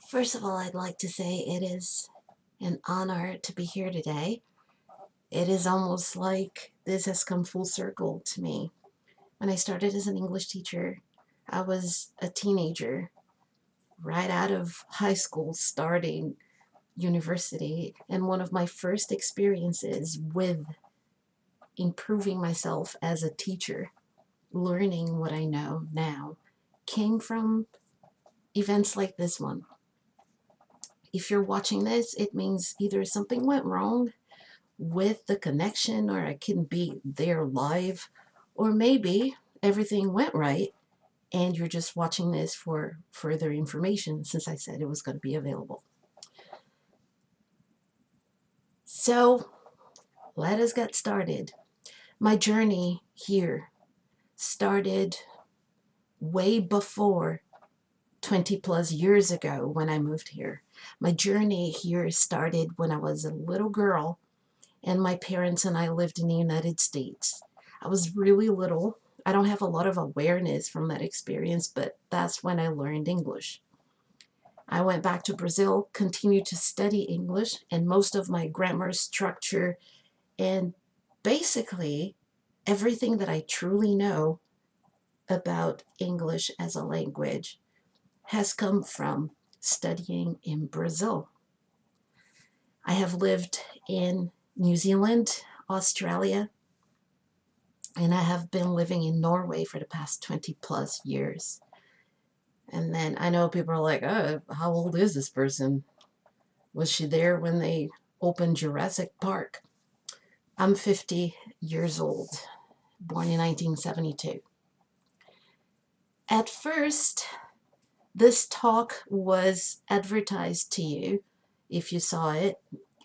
First of all, I'd like to say it is an honor to be here today. It is almost like this has come full circle to me. When I started as an English teacher, I was a teenager right out of high school, starting university, and one of my first experiences with improving myself as a teacher, learning what I know now, came from events like this one. If you're watching this, it means either something went wrong with the connection or I couldn't be there live, or maybe everything went right and you're just watching this for further information since I said it was going to be available. So let us get started. My journey here started way before 20 plus years ago when I moved here. My journey here started when I was a little girl and my parents and I lived in the United States. I was really little. I don't have a lot of awareness from that experience, but that's when I learned English. I went back to Brazil, continued to study English, and most of my grammar structure and basically everything that I truly know about English as a language has come from studying in Brazil. I have lived in New Zealand, Australia, and I have been living in Norway for the past 20 plus years. And then I know people are like, oh, how old is this person? Was she there when they opened Jurassic Park? I'm 50 years old, born in 1972. At first, this talk was advertised to you, if you saw it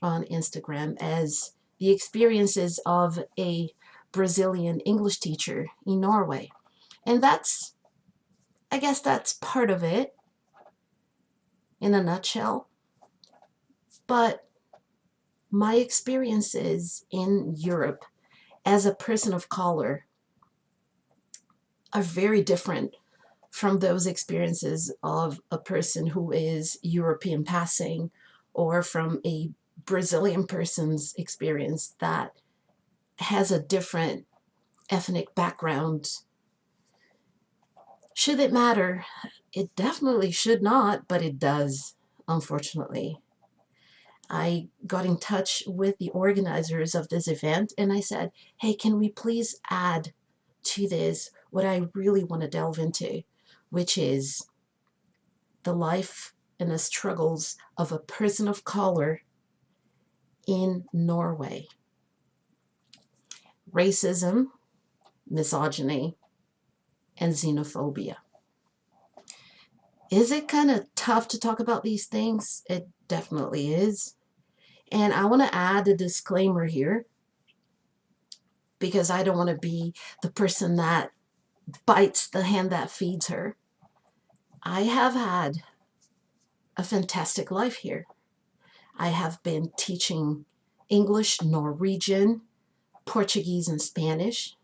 on Instagram, as the experiences of a Brazilian English teacher in Norway. And I guess that's part of it in a nutshell. But my experiences in Europe as a person of color are very different from those experiences of a person who is European passing or from a Brazilian person's experience that has a different ethnic background. Should it matter? It definitely should not, but it does, unfortunately. I got in touch with the organizers of this event and I said, hey, can we please add to this what I really want to delve into, which is the life and the struggles of a person of color in Norway. Racism, misogyny, and xenophobia. Is it kind of tough to talk about these things? It definitely is. And I want to add a disclaimer here because I don't want to be the person that bites the hand that feeds her. I have had a fantastic life here. I have been teaching English, Norwegian, Portuguese, and Spanish.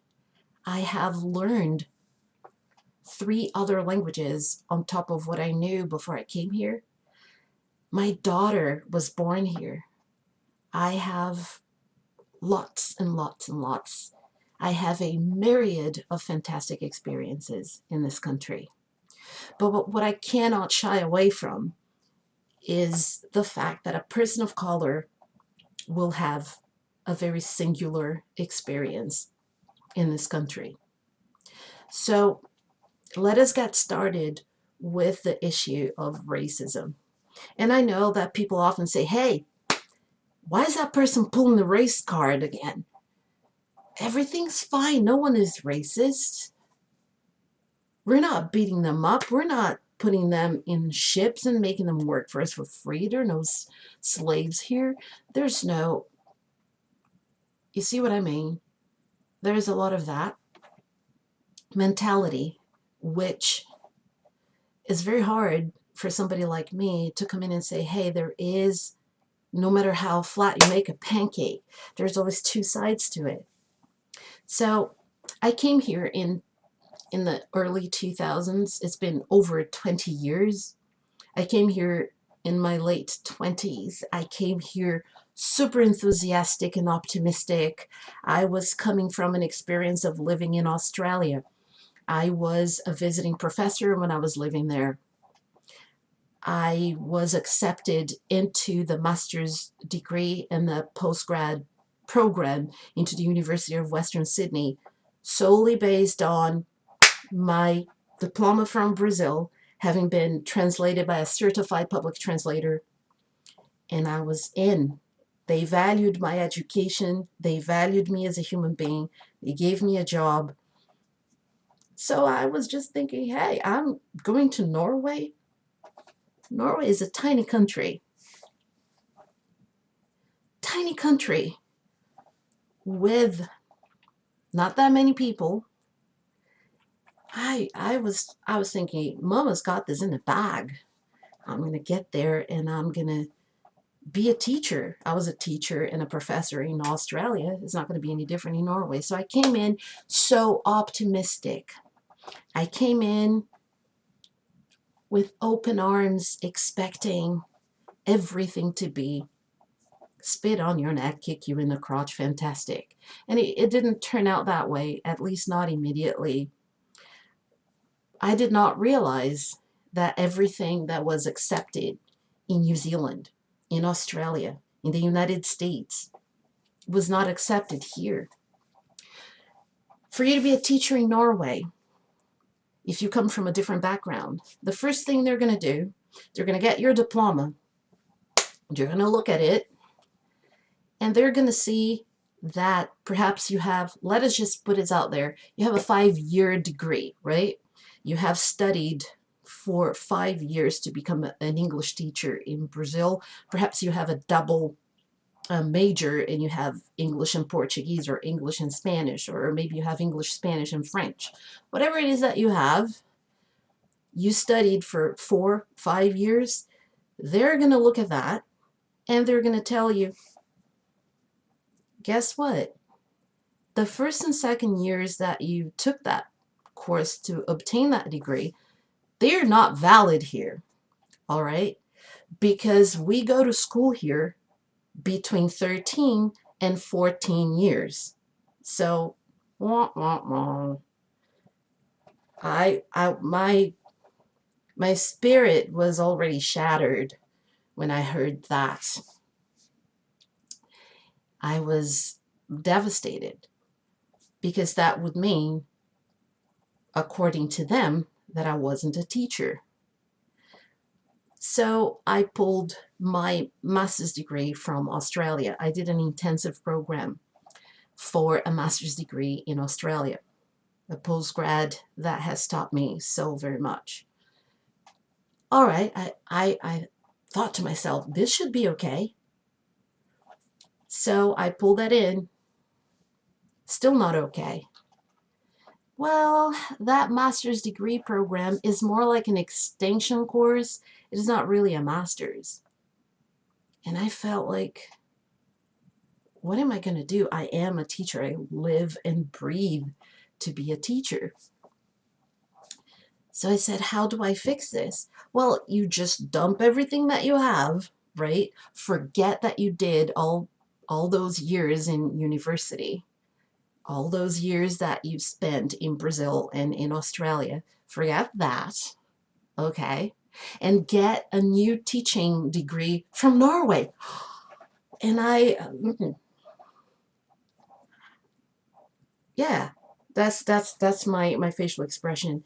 I have learned 3 other languages on top of what I knew before I came here. My daughter was born here. I have lots and lots and lots. I have a myriad of fantastic experiences in this country. But what I cannot shy away from is the fact that a person of color will have a very singular experience in this country. So let us get started with the issue of racism. And I know that people often say, hey, why is that person pulling the race card again? Everything's fine. No one is racist. We're not beating them up. We're not putting them in ships and making them work for us for free. There are no slaves here. There's no, you see what I mean? There's a lot of that mentality, which is very hard for somebody like me to come in and say, hey, there is, no matter how flat you make a pancake, there's always 2 sides to it. So I came here in the early 2000s. It's been over 20 years. I came here in my late 20s. I came here super enthusiastic and optimistic. I was coming from an experience of living in Australia. I was a visiting professor when I was living there. I was accepted into the master's degree and the postgrad program into the University of Western Sydney solely based on my diploma from Brazil, having been translated by a certified public translator, and I was in. They valued my education. They valued me as a human being. They gave me a job. So I was just thinking, hey, I'm going to Norway. Norway is a tiny country with not that many people. I was thinking, Mama's got this in a bag. I'm gonna get there and I'm gonna be a teacher. I was a teacher and a professor in Australia. It's not going to be any different in Norway. So I came in so optimistic. I came in with open arms, expecting everything to be spit on your neck, kick you in the crotch, fantastic. And it didn't turn out that way, at least not immediately. I did not realize that everything that was accepted in New Zealand, in Australia, in the United States, was not accepted here. For you to be a teacher in Norway, if you come from a different background, the first thing they're going to do, they're going to get your diploma, you're going to look at it, and they're going to see that perhaps you have, let us just put it out there, you have a 5-year degree, right? You have studied for 5 years to become an English teacher in Brazil. Perhaps you have a double major and you have English and Portuguese or English and Spanish, or maybe you have English, Spanish, and French. Whatever it is that you have, you studied for 4-5 years, they're going to look at that and they're going to tell you, guess what? The first and second years that you took that course to obtain that degree, they're not valid here, all right? Because we go to school here between 13 and 14 years. So, wah, wah, wah. My spirit was already shattered when I heard that. I was devastated because that would mean, according to them, that I wasn't a teacher. So I pulled my master's degree from Australia. I did an intensive program for a master's degree in Australia, a postgrad that has taught me so very much. All right, I thought to myself, this should be okay. So I pulled that in. Still not okay. Well, that master's degree program is more like an extension course. It is not really a master's. And I felt like, what am I going to do? I am a teacher. I live and breathe to be a teacher. So I said, how do I fix this? Well, you just dump everything that you have, right? Forget that you did all those years in university, all those years that you spent in Brazil and in Australia. Forget that, okay? And get a new teaching degree from Norway. And yeah, that's my facial expression.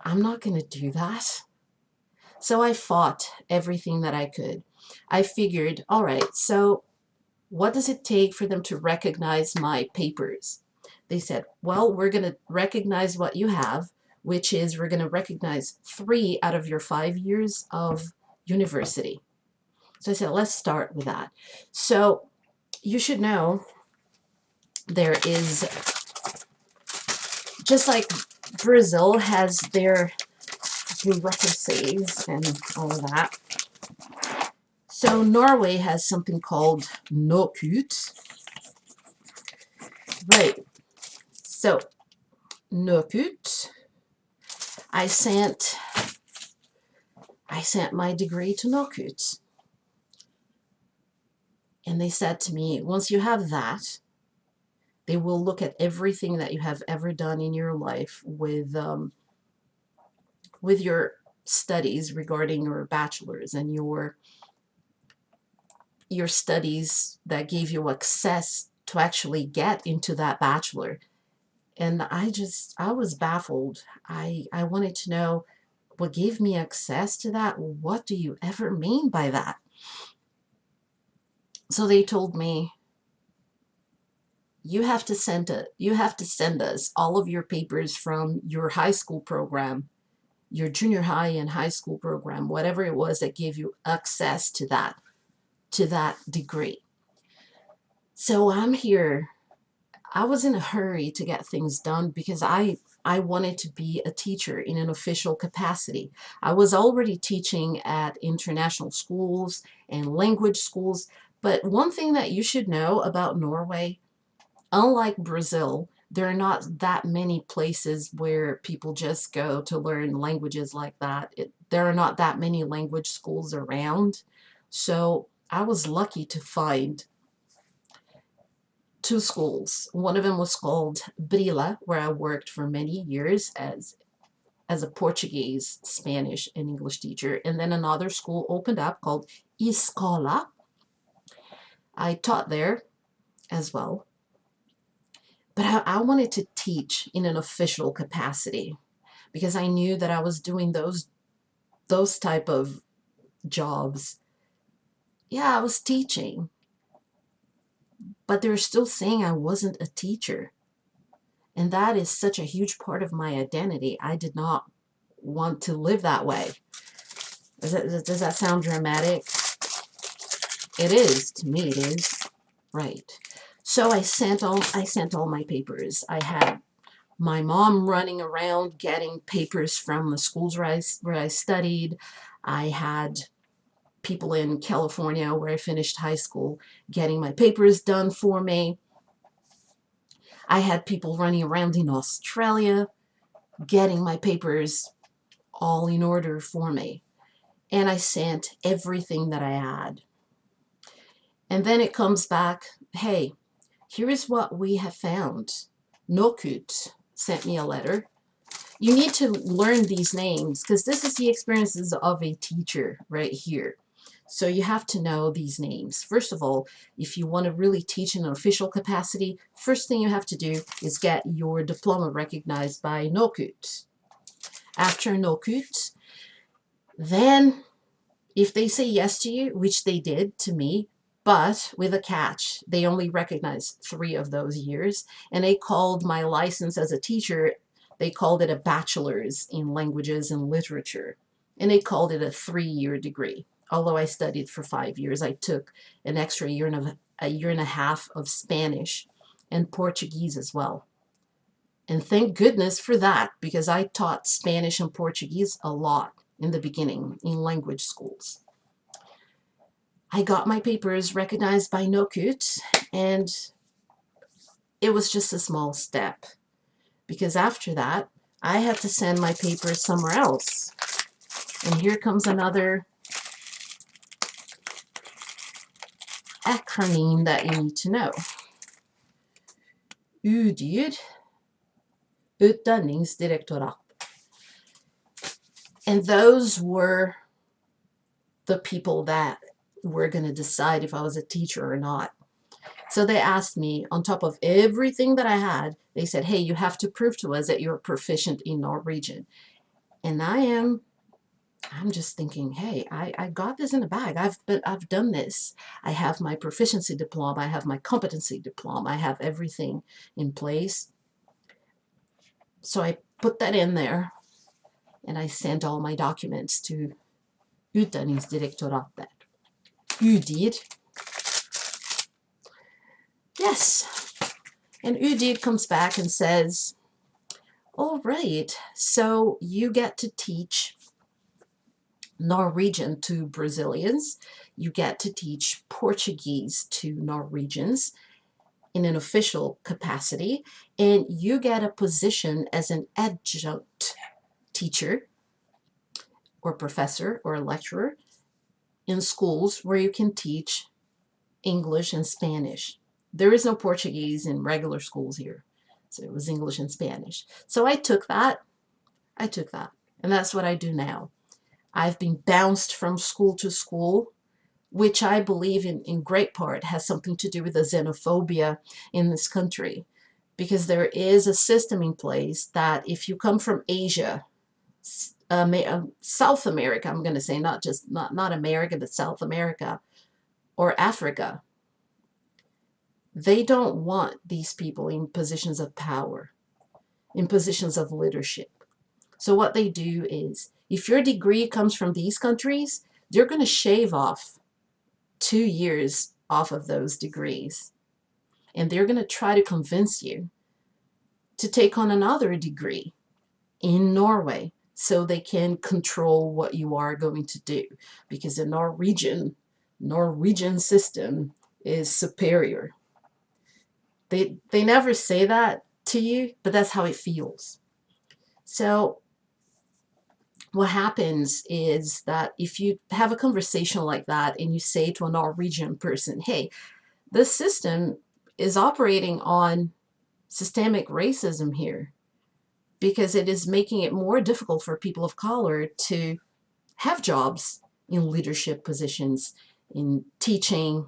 I'm not going to do that. So I fought everything that I could. I figured, all right, so what does it take for them to recognize my papers? They said, well, we're going to recognize what you have, which is we're going to recognize 3 out of your 5 years of university. So I said, let's start with that. So you should know there is, just like Brazil has their bureaucracies and all of that, so Norway has something called NOKUT. Right. So NOKUT, I I sent my degree to NORWAY. And they said to me, once you have that, they will look at everything that you have ever done in your life with your studies regarding your bachelor's and your studies that gave you access to actually get into that bachelor. And I was baffled. I wanted to know what gave me access to that. What do you ever mean by that? So they told me, you have to send us all of your papers from your high school program, your junior high and high school program, whatever it was that gave you access to that degree. So I'm here. I was in a hurry to get things done because I wanted to be a teacher in an official capacity. I was already teaching at international schools and language schools, but one thing that you should know about Norway, unlike Brazil, there are not that many places where people just go to learn languages like that. There are not that many language schools around. So I was lucky to find two schools. One of them was called Brila, where I worked for many years as a Portuguese, Spanish, and English teacher. And then another school opened up called Escola. I taught there as well. But I wanted to teach in an official capacity because I knew that I was doing those type of jobs. Yeah, I was teaching, but they were still saying I wasn't a teacher. And that is such a huge part of my identity. I did not want to live that way. Does that sound dramatic? It is. To me, it is. Right. So I sent all my papers. I had my mom running around getting papers from the schools where I studied. I had people in California where I finished high school getting my papers done for me. I had people running around in Australia getting my papers all in order for me. And I sent everything that I had. And then it comes back, hey, here is what we have found. Nokut sent me a letter. You need to learn these names because this is the experiences of a teacher right here. So you have to know these names. First of all, if you want to really teach in an official capacity, first thing you have to do is get your diploma recognized by Nokut. After Nokut, then if they say yes to you, which they did to me, but with a catch, they only recognized 3 of those years, and they called my license as a teacher, they called it a bachelor's in languages and literature, and they called it a 3-year degree. Although I studied for 5 years, I took an extra year and a half of Spanish and Portuguese as well. And thank goodness for that, because I taught Spanish and Portuguese a lot in the beginning in language schools. I got my papers recognized by Nokut, and it was just a small step, because after that, I had to send my papers somewhere else. And here comes another acronym that you need to know. UDIR, Utdanningsdirektorat. And those were the people that were going to decide if I was a teacher or not. So they asked me, on top of everything that I had, they said, hey, you have to prove to us that you're proficient in Norwegian. And I'm just thinking, hey, I got this in the bag. I've done this. I have my proficiency diploma. I have my competency diploma. I have everything in place. So I put that in there, and I sent all my documents to Utdanningsdirektoratet. UDIR. Yes. And UDIR comes back and says, all right, so you get to teach Norwegian to Brazilians. You get to teach Portuguese to Norwegians in an official capacity, and you get a position as an adjunct teacher or professor or a lecturer in schools where you can teach English and Spanish. There is no Portuguese in regular schools here. So it was English and Spanish. So I took that. And that's what I do now. I've been bounced from school to school, which I believe in great part has something to do with the xenophobia in this country. Because there is a system in place that if you come from Asia, South America, I'm going to say, not America, but South America or Africa, they don't want these people in positions of power, in positions of leadership. So what they do is, if your degree comes from these countries, they're going to shave off 2 years off of those degrees. And they're going to try to convince you to take on another degree in Norway so they can control what you are going to do. Because the Norwegian system is superior. They never say that to you, but that's how it feels. So what happens is that if you have a conversation like that and you say to a Norwegian person, hey, this system is operating on systemic racism here because it is making it more difficult for people of color to have jobs in leadership positions, in teaching,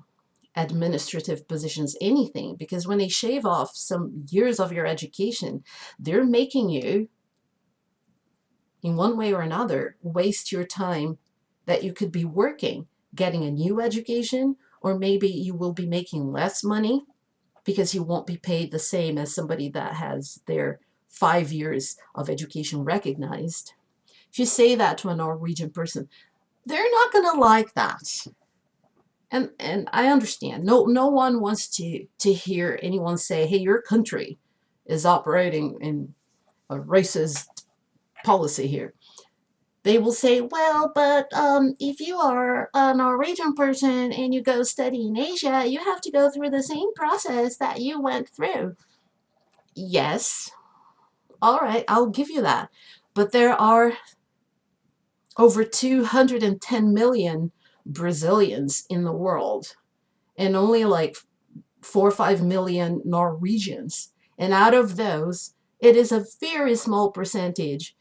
administrative positions, anything. Because when they shave off some years of your education, they're making you, in one way or another, waste your time that you could be working, getting a new education, or maybe you will be making less money because you won't be paid the same as somebody that has their 5 years of education recognized. If you say that to a Norwegian person, they're not going to like that. And I understand. No one wants to hear anyone say, hey, your country is operating in a racist policy here. They will say, well, but if you are a Norwegian person and you go study in Asia, you have to go through the same process that you went through. Yes. All right, I'll give you that. But there are over 210 million Brazilians in the world and only like 4 or 5 million Norwegians. And out of those, it is a very small percentage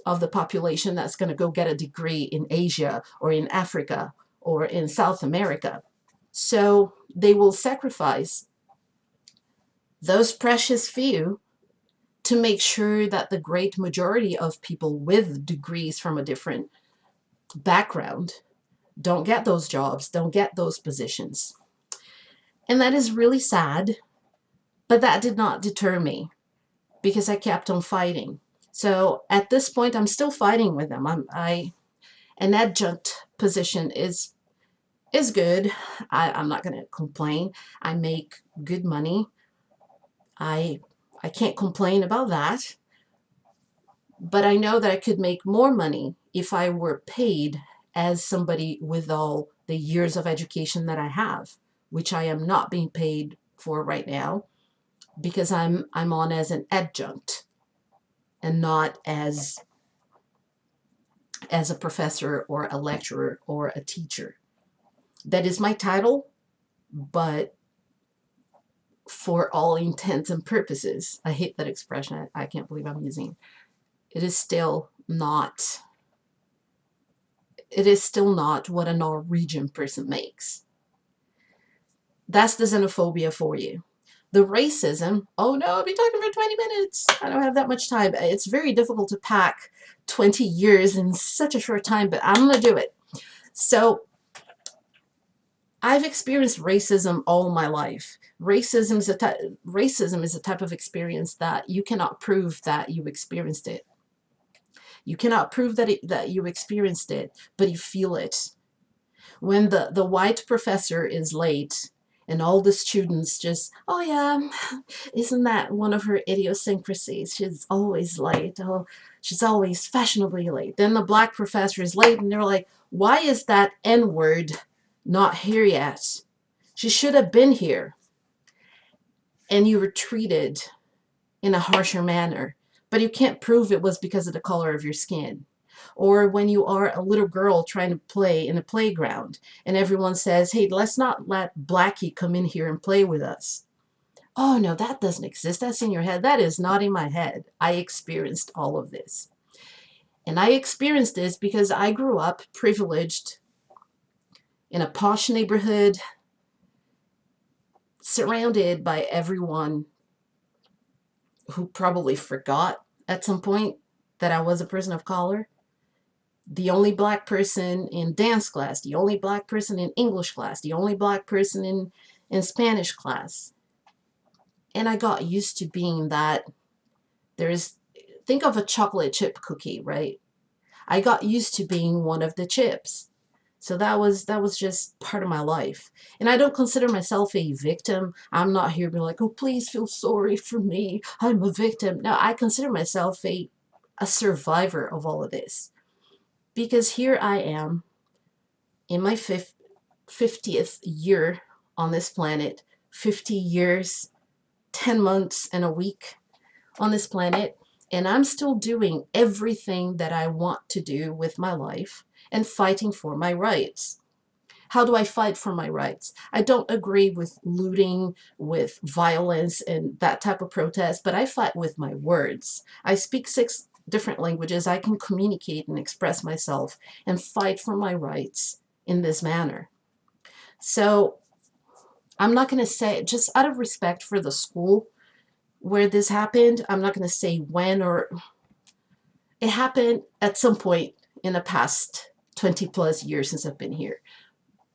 of the population that's going to go get a degree in Asia or in Africa or in South America. So they will sacrifice those precious few to make sure that the great majority of people with degrees from a different background don't get those jobs, don't get those positions. And that is really sad, but that did not deter me because I kept on fighting. So at this point, I'm still fighting with them. An adjunct position is good. I'm not going to complain. I make good money. I can't complain about that. But I know that I could make more money if I were paid as somebody with all the years of education that I have, which I am not being paid for right now because I'm on as an adjunct and not as a professor or a lecturer or a teacher. That is my title, but for all intents and purposes, I hate that expression. I can't believe I'm using it. It is still not what a Norwegian person makes. That's the xenophobia for you. The racism, oh no, I'll be talking for 20 minutes. I don't have that much time. It's very difficult to pack 20 years in such a short time, but I'm going to do it. So I've experienced racism all my life. Racism is a type of experience that you cannot prove that you experienced it. You cannot prove that you experienced it, but you feel it. When the white professor is late and all the students just, oh yeah, isn't that one of her idiosyncrasies? She's always late. Oh, she's always fashionably late. Then the black professor is late and they're like, why is that N-word not here yet? She should have been here. And you were treated in a harsher manner. But you can't prove it was because of the color of your skin. Or when you are a little girl trying to play in a playground and everyone says, hey, let's not let Blackie come in here and play with us. Oh no, that doesn't exist. That's in your head. That is not in my head. I experienced all of this. And I experienced this because I grew up privileged in a posh neighborhood, surrounded by everyone who probably forgot at some point that I was a person of color. The only black person in dance class, the only black person in English class, the only black person in Spanish class. And I got used to being that. There's, think of a chocolate chip cookie, right? I got used to being one of the chips. So that was just part of my life. And I don't consider myself a victim. I'm not here being like, oh, please feel sorry for me. I'm a victim. No, I consider myself a survivor of all of this. Because here I am in my 50th year on this planet, 50 years, 10 months, and a week on this planet, and I'm still doing everything that I want to do with my life and fighting for my rights. How do I fight for my rights? I don't agree with looting, with violence, and that type of protest, but I fight with my words. I speak 6 different languages. I can communicate and express myself and fight for my rights in this manner. So I'm not going to say, just out of respect for the school where this happened, I'm not going to say when, or it happened at some point in the past 20 plus years since I've been here.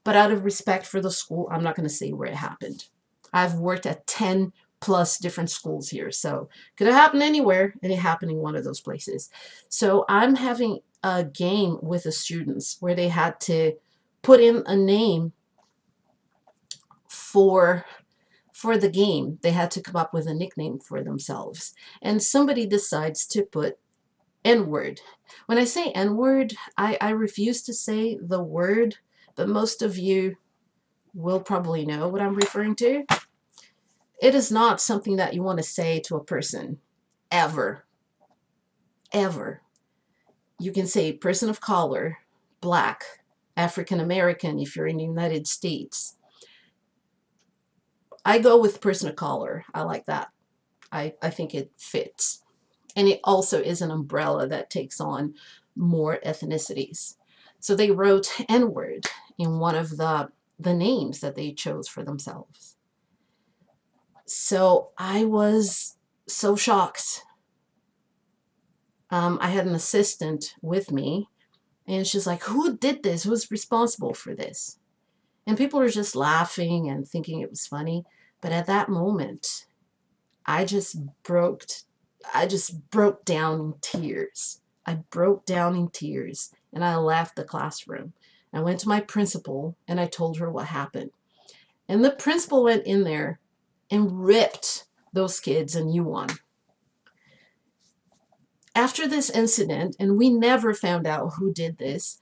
But out of respect for the school, I'm not going to say where it happened. I've worked at 10 plus different schools here, so could have happened anywhere, and it happened in one of those places. So I'm having a game with the students where they had to put in a name for the game. They had to come up with a nickname for themselves, and somebody decides to put N-word. When I say N-word, I refuse to say the word, but most of you will probably know what I'm referring to. It is not something that you want to say to a person, ever, ever. You can say person of color, black, African American if you're in the United States. I go with person of color. I like that. I think it fits. And it also is an umbrella that takes on more ethnicities. So they wrote N-word in one of the names that they chose for themselves. So I was so shocked. I had an assistant with me, and she's like, who did this? Who's responsible for this? And people are just laughing and thinking it was funny. But at that moment, I just broke down in tears. I broke down in tears, and I left the classroom. I went to my principal and I told her what happened. And the principal went in there and ripped those kids a new one. After this incident, and we never found out who did this,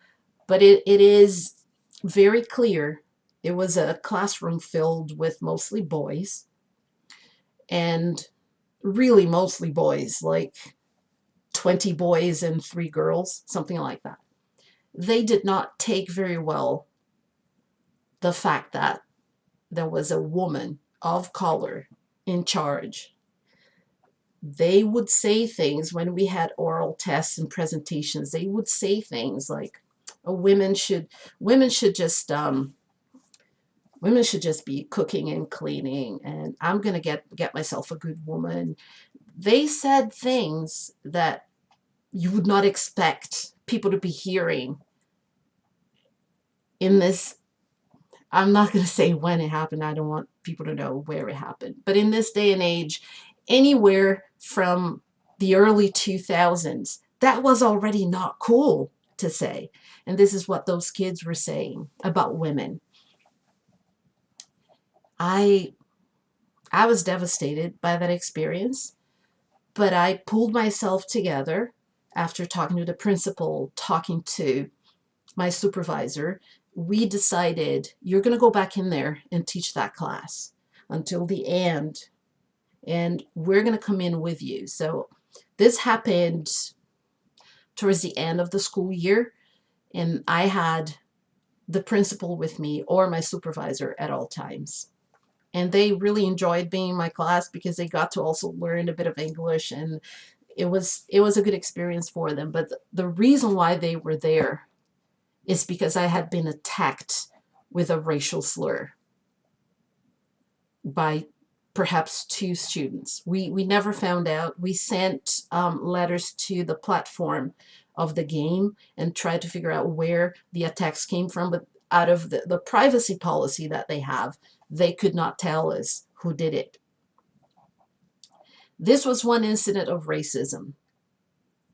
but it is very clear it was a classroom filled with mostly boys, and really mostly boys, like 20 boys and 3 girls, something like that. They did not take very well the fact that there was a woman of color in charge. They would say things when we had oral tests and presentations. They would say things like, oh, women should just be cooking and cleaning, and I'm gonna get myself a good woman. They said things that you would not expect people to be hearing in this. I'm not going to say when it happened. I don't want people to know where it happened. But in this day and age, anywhere from the early 2000s, that was already not cool to say. And this is what those kids were saying about women. I was devastated by that experience, but I pulled myself together after talking to the principal, talking to my supervisor. We decided, you're going to go back in there and teach that class until the end, and we're going to come in with you. So this happened towards the end of the school year, and I had the principal with me or my supervisor at all times. And they really enjoyed being in my class because they got to also learn a bit of English, and it was a good experience for them. But the reason why they were there is because I had been attacked with a racial slur by perhaps two students. We never found out. We sent letters to the platform of the game and tried to figure out where the attacks came from, but out of the privacy policy that they have, they could not tell us who did it. This was one incident of racism.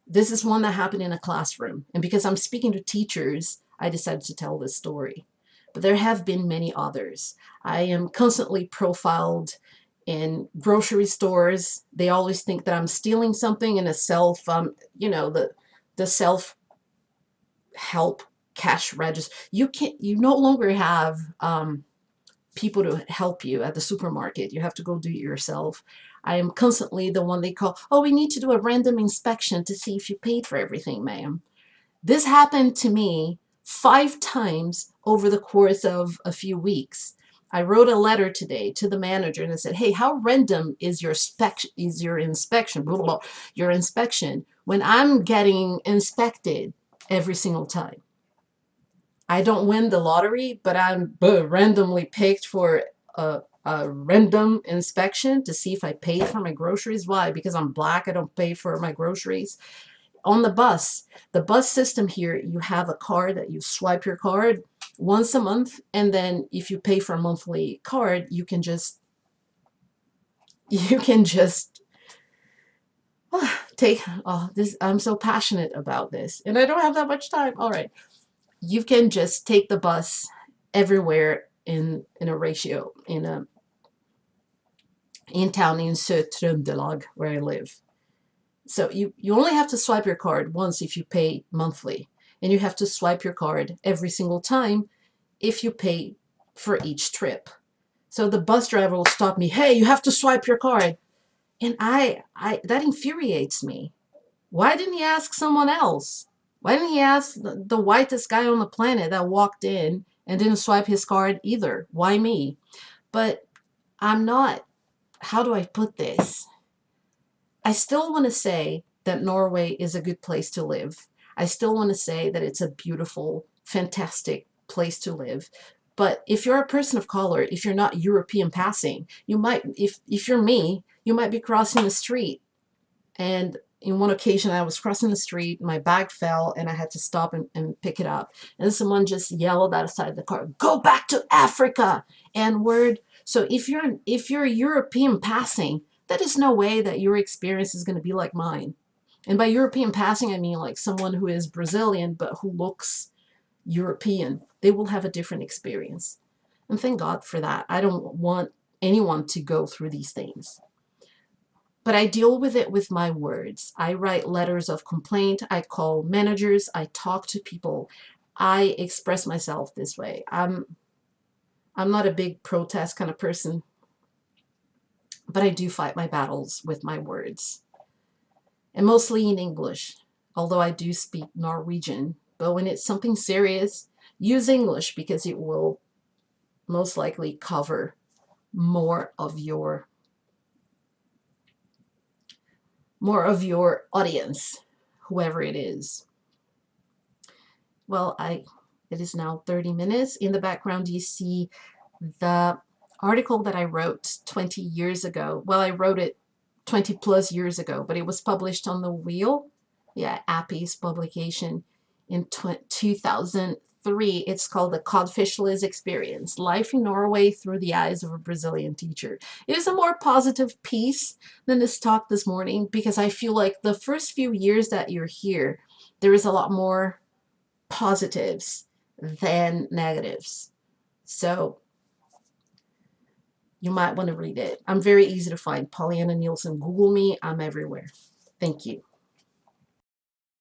This is one that happened in a classroom. And because I'm speaking to teachers, I decided to tell this story. But there have been many others. I am constantly profiled in grocery stores. They always think that I'm stealing something in a the self-help cash register. You no longer have people to help you at the supermarket. You have to go do it yourself. I am constantly the one they call, oh, we need to do a random inspection to see if you paid for everything, ma'am. This happened to me 5 times over the course of a few weeks. I wrote a letter today to the manager and I said, hey, how random is your inspection, blah, blah, blah, your inspection, when I'm getting inspected every single time? I don't win the lottery, but I'm randomly picked for a random inspection to see if I paid for my groceries. Why? Because I'm black, I don't pay for my groceries. On the bus system here, you have a card that you swipe your card once a month, and then if you pay for a monthly card, you can just take, oh, this, I'm so passionate about this, and I don't have that much time. All right. You can just take the bus everywhere in a ratio in town in Sør-Trøndelag, where I live. So you only have to swipe your card once if you pay monthly, and you have to swipe your card every single time if you pay for each trip. So the bus driver will stop me, hey, you have to swipe your card. And I that infuriates me. Why didn't he ask someone else? Why didn't he ask the whitest guy on the planet that walked in and didn't swipe his card either? Why me? But I'm not, how do I put this? I still want to say that Norway is a good place to live. I still want to say that it's a beautiful, fantastic place to live. But if you're a person of color, if you're not European passing, you might, if you're me, you might be crossing the street. And in one occasion, I was crossing the street, my bag fell, and I had to stop and pick it up. And someone just yelled outside the car, go back to Africa, N-word. So if you're European passing, that is no way that your experience is going to be like mine. And by European passing, I mean like someone who is Brazilian, but who looks European. They will have a different experience. And thank God for that. I don't want anyone to go through these things. But I deal with it with my words. I write letters of complaint. I call managers. I talk to people. I express myself this way. I'm not a big protest kind of person, but I do fight my battles with my words. And mostly in English, although I do speak Norwegian. But when it's something serious, use English because it will most likely cover more of your audience, whoever it is. Well, it is now 30 minutes. In the background, you see the article that I wrote 20 years ago. Well, I wrote it 20 plus years ago, but it was published on The Wheel, Appy's publication in 2003. It's called The Codfishless Experience, Life in Norway Through the Eyes of a Brazilian Teacher. It is a more positive piece than this talk this morning because I feel like the first few years that you're here, there is a lot more positives than negatives. So you might want to read it. I'm very easy to find. Pollyanna Nielsen. Google me. I'm everywhere. Thank you.